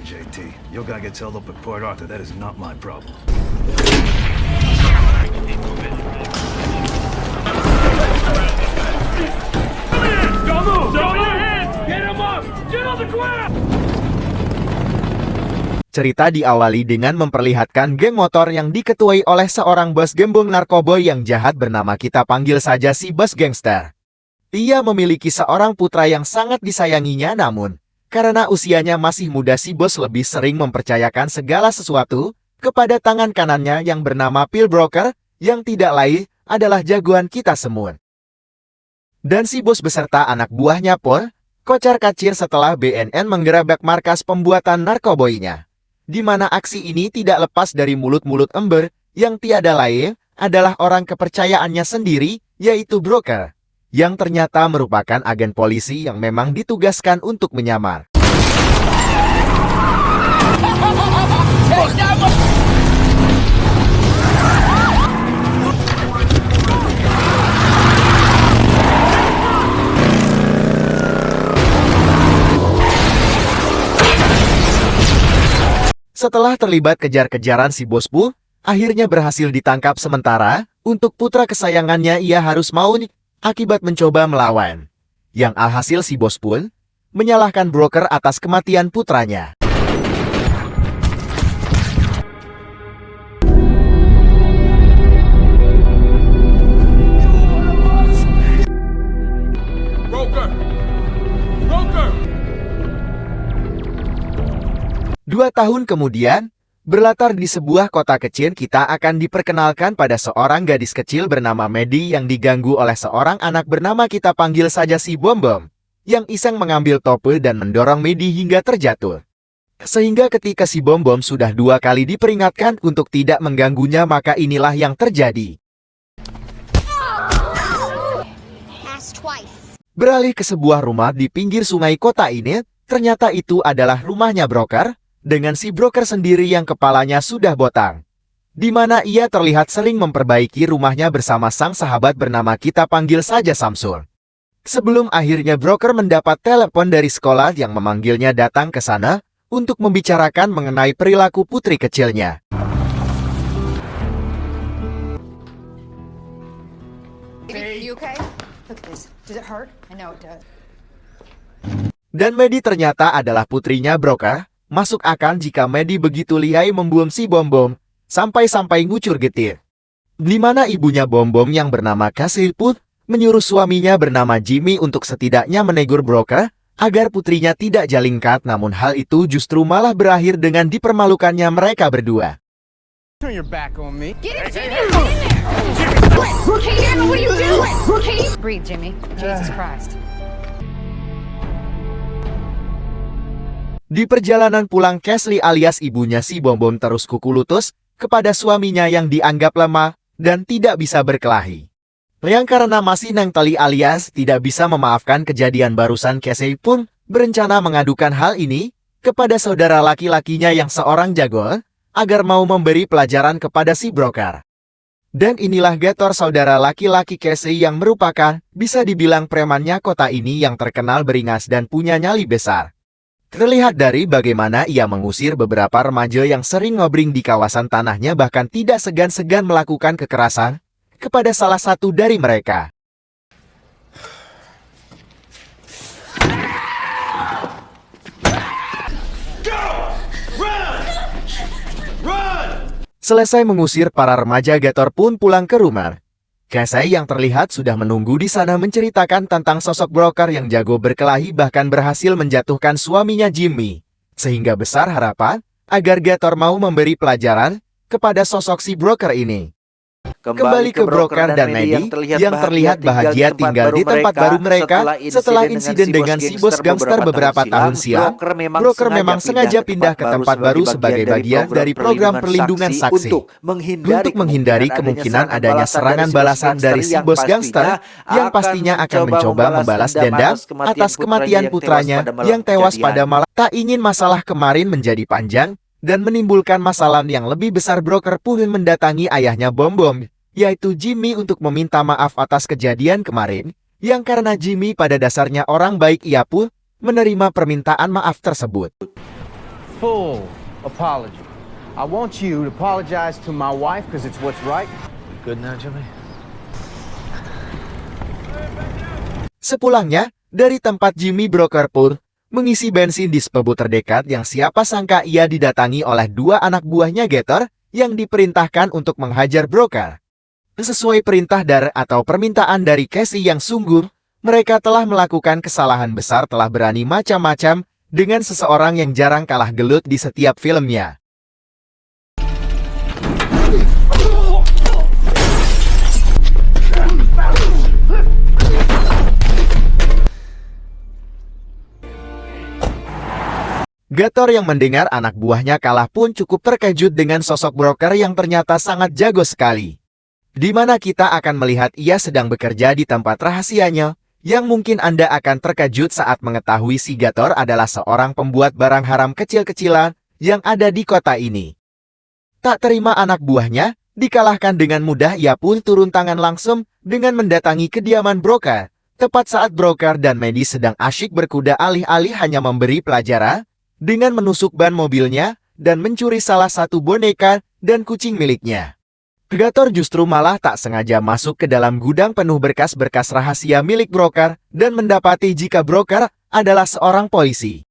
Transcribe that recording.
JT. Your guy gets held up at Port Arthur. That is not my problem. Don't move! Throw your hands! Get him up! Get on the ground! Cerita diawali dengan memperlihatkan geng motor yang diketuai oleh seorang bos gembong narkoboy yang jahat bernama kita panggil saja si bos gangster. Ia memiliki seorang putra yang sangat disayanginya, namun karena usianya masih muda si bos lebih sering mempercayakan segala sesuatu kepada tangan kanannya yang bernama Phil Broker, yang tidak lain adalah jagoan kita semua. Dan si bos beserta anak buahnya pun kocar-kacir setelah BNN menggerebek markas pembuatan narkoboynya. Di mana aksi ini tidak lepas dari mulut-mulut ember yang tiada lain adalah orang kepercayaannya sendiri, yaitu Broker, yang ternyata merupakan agen polisi yang memang ditugaskan untuk menyamar. Setelah terlibat kejar-kejaran si bos pun akhirnya berhasil ditangkap sementara. Untuk putra kesayangannya ia harus mau akibat mencoba melawan. Yang alhasil si bos pun menyalahkan Broker atas kematian putranya. Broker! Broker! 2 tahun kemudian, berlatar di sebuah kota kecil, kita akan diperkenalkan pada seorang gadis kecil bernama Maddie yang diganggu oleh seorang anak bernama kita panggil saja si Bom Bom, yang iseng mengambil tope dan mendorong Maddie hingga terjatuh. Sehingga ketika si Bom Bom sudah 2 kali diperingatkan untuk tidak mengganggunya, maka inilah yang terjadi. Beralih ke sebuah rumah di pinggir sungai kota ini, ternyata itu adalah rumahnya Broker, dengan si Broker sendiri yang kepalanya sudah botak. Di mana ia terlihat sering memperbaiki rumahnya bersama sang sahabat bernama kita panggil saja Samsul. Sebelum akhirnya Broker mendapat telepon dari sekolah yang memanggilnya datang ke sana untuk membicarakan mengenai perilaku putri kecilnya. You okay? Look at this. Does it hurt? I know it does. Dan Maddie ternyata adalah putrinya Broker. Masuk akal jika Maddie begitu lihai membuang si Bom Bom, sampai-sampai ngucur getir. Di mana ibunya Bom Bom yang bernama Casey pun menyuruh suaminya bernama Jimmy untuk setidaknya menegur Broker, agar putrinya tidak jalingkat, namun hal itu justru malah berakhir dengan dipermalukannya mereka berdua. Turn your back on me. Get it, Jimmy! Get in there! Rookie, what are you doing? Rookie! Breathe, Jimmy. Jesus Christ. Di perjalanan pulang, Casey alias ibunya si Bom Bom terus kuku lutut kepada suaminya yang dianggap lemah dan tidak bisa berkelahi. Yang karena masih nangtali alias tidak bisa memaafkan kejadian barusan, Casey pun berencana mengadukan hal ini kepada saudara laki-lakinya yang seorang jago, agar mau memberi pelajaran kepada si Broker. Dan inilah Gator, saudara laki-laki Casey yang merupakan bisa dibilang premannya kota ini yang terkenal beringas dan punya nyali besar. Terlihat dari bagaimana ia mengusir beberapa remaja yang sering ngobring di kawasan tanahnya, bahkan tidak segan-segan melakukan kekerasan kepada salah satu dari mereka. Selesai mengusir para remaja, Gator pun pulang ke rumah. Casey yang terlihat sudah menunggu di sana menceritakan tentang sosok Broker yang jago berkelahi, bahkan berhasil menjatuhkan suaminya Jimmy. Sehingga besar harapan agar Gator mau memberi pelajaran kepada sosok si Broker ini. Kembali ke Broker dan Maddie yang terlihat bahagia tinggal di tempat baru mereka setelah insiden dengan si bos gangster beberapa tahun silam. Broker memang sengaja pindah ke tempat baru sebagai bagian dari program perlindungan saksi untuk menghindari kemungkinan adanya serangan balasan dari si bos gangster yang pastinya akan mencoba membalas dendam atas kematian putranya yang tewas pada malam. Tak ingin masalah kemarin menjadi panjang dan menimbulkan masalah yang lebih besar, Broker pun mendatangi ayahnya Bom Bom, yaitu Jimmy, untuk meminta maaf atas kejadian kemarin, yang karena Jimmy pada dasarnya orang baik, ia pun menerima permintaan maaf tersebut. full apology. I want you to apologize to my wife because it's what's right. Good now, Jimmy? Sepulangnya, dari tempat Jimmy Broker pun mengisi bensin di spbu terdekat yang siapa sangka ia didatangi oleh dua anak buahnya Gator yang diperintahkan untuk menghajar Broker. Sesuai perintah atau permintaan dari Casey yang sungguh, mereka telah melakukan kesalahan besar, telah berani macam-macam dengan seseorang yang jarang kalah gelut di setiap filmnya. Gator yang mendengar anak buahnya kalah pun cukup terkejut dengan sosok Broker yang ternyata sangat jago sekali. Di mana kita akan melihat ia sedang bekerja di tempat rahasianya, yang mungkin Anda akan terkejut saat mengetahui si Gator adalah seorang pembuat barang haram kecil-kecilan yang ada di kota ini. Tak terima anak buahnya dikalahkan dengan mudah, ia pun turun tangan langsung dengan mendatangi kediaman Broker, tepat saat Broker dan Maddie sedang asyik berkuda alih-alih hanya memberi pelajaran, dengan menusuk ban mobilnya dan mencuri salah satu boneka dan kucing miliknya. Gator justru malah tak sengaja masuk ke dalam gudang penuh berkas-berkas rahasia milik Broker dan mendapati jika Broker adalah seorang polisi.